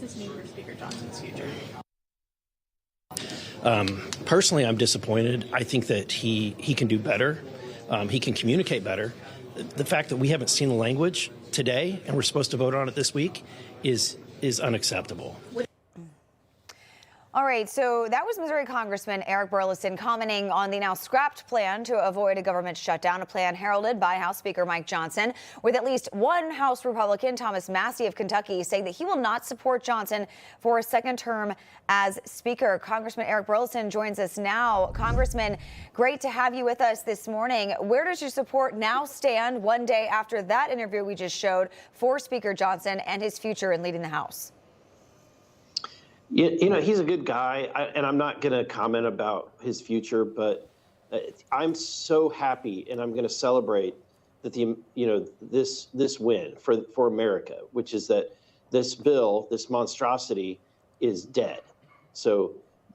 this mean for Speaker Johnson's future? Personally, I'm disappointed. I think that he can do better. He can communicate better. The fact that we haven't seen the language today and we're supposed to vote on it this week is unacceptable. All right, so that was Missouri Congressman Eric Burlison commenting on the now scrapped plan to avoid a government shutdown, a plan heralded by House Speaker Mike Johnson, with at least one House Republican, Thomas Massie of Kentucky, saying that he will not support Johnson for a second term as Speaker. Congressman Eric Burlison joins us now. Congressman, great to have you with us this morning. Where does your support now stand one day after that interview we just showed for Speaker Johnson and his future in leading the House? You know, he's a good guy, and I'm not going to comment about his future, but I'm so happy, and I'm going to celebrate that this win for America, which is that this bill, this monstrosity, is dead. So,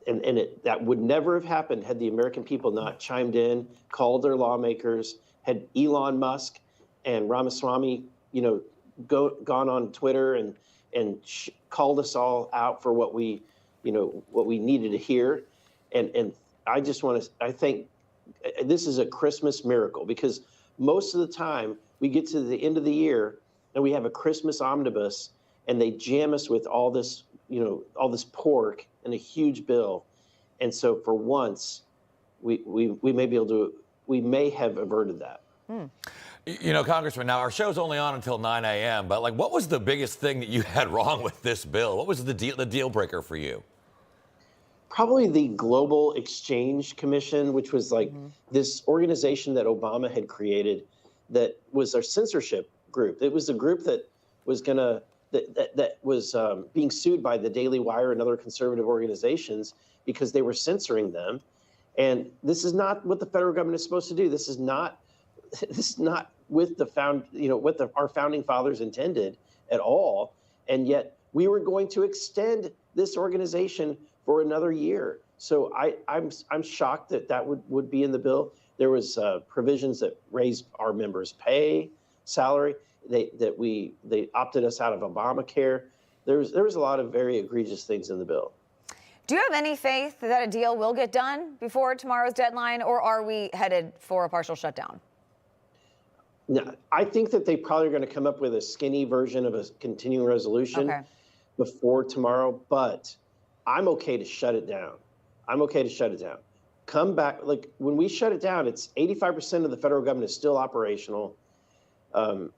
that would never have happened had the American people not chimed in, called their lawmakers, had Elon Musk and Ramaswamy, gone on Twitter and called us all out for what we needed to hear. And I just I think this is a Christmas miracle, because most of the time we get to the end of the year and we have a Christmas omnibus and they jam us with all this pork and a huge bill. And so for once we may have averted that. You know, Congressman, now our show's only on until 9 a.m., but what was the biggest thing that you had wrong with this bill? What was the deal breaker for you? Probably the Global Exchange Commission, which was this organization that Obama had created that was our censorship group. It was a group that was being sued by the Daily Wire and other conservative organizations because they were censoring them. And this is not what the federal government is supposed to do. This is not with our founding fathers intended at all. And yet we were going to extend this organization for another year. So I'm shocked that would be in the bill. There was provisions that raised our members' pay, salary. They opted us out of Obamacare. There was a lot of very egregious things in the bill. Do you have any faith that a deal will get done before tomorrow's deadline, or are we headed for a partial shutdown? No, I think that they probably are going to come up with a skinny version of a continuing resolution before tomorrow, but I'm okay to shut it down. Come back. When we shut it down, it's 85% of the federal government is still operational.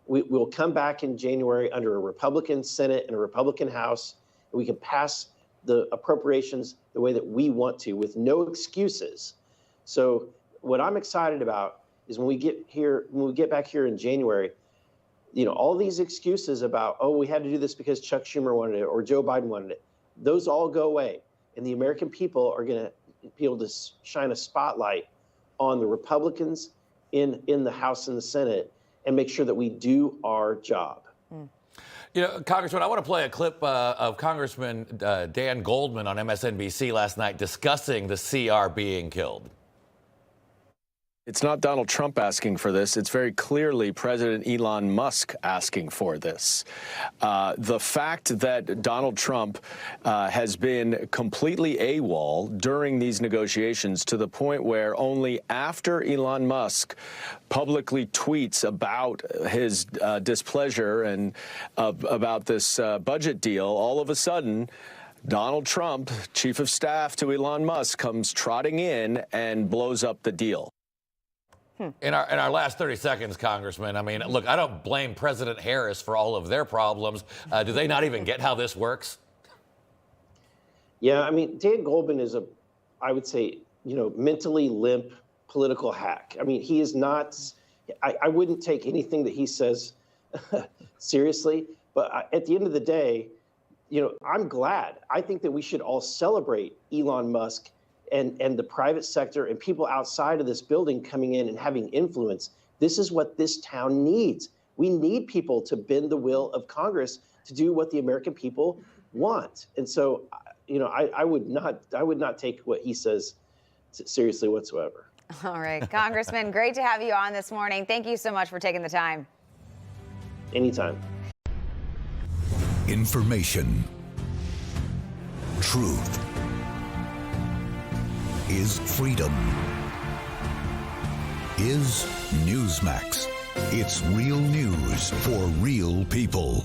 We'll come back in January under a Republican Senate and a Republican House, and we can pass the appropriations the way that we want to with no excuses. So what I'm excited about is when we get back here in January, all these excuses about, we had to do this because Chuck Schumer wanted it or Joe Biden wanted it, those all go away. And the American people are going to be able to shine a spotlight on the Republicans in the House and the Senate and make sure that we do our job. Congressman, I want to play a clip of Congressman Dan Goldman on MSNBC last night discussing the CR being killed. It's not Donald Trump asking for this. It's very clearly President Elon Musk asking for this. The fact that Donald Trump has been completely AWOL during these negotiations to the point where only after Elon Musk publicly tweets about his displeasure and about this budget deal, all of a sudden, Donald Trump, chief of staff to Elon Musk, comes trotting in and blows up the deal. In our last 30 seconds, Congressman, look, I don't blame President Harris for all of their problems. Do they not even get how this works? Yeah, Dan Goldman is I would say, mentally limp political hack. He is not, I wouldn't take anything that he says seriously, but at the end of the day, I'm glad. I think that we should all celebrate Elon Musk and the private sector and people outside of this building coming in and having influence. This is what this town needs. We need people to bend the will of Congress to do what the American people want. And so, I would not take what he says seriously whatsoever. All right, Congressman, great to have you on this morning. Thank you so much for taking the time. Anytime. Information. truth is freedom. Is Newsmax. It's real news for real people.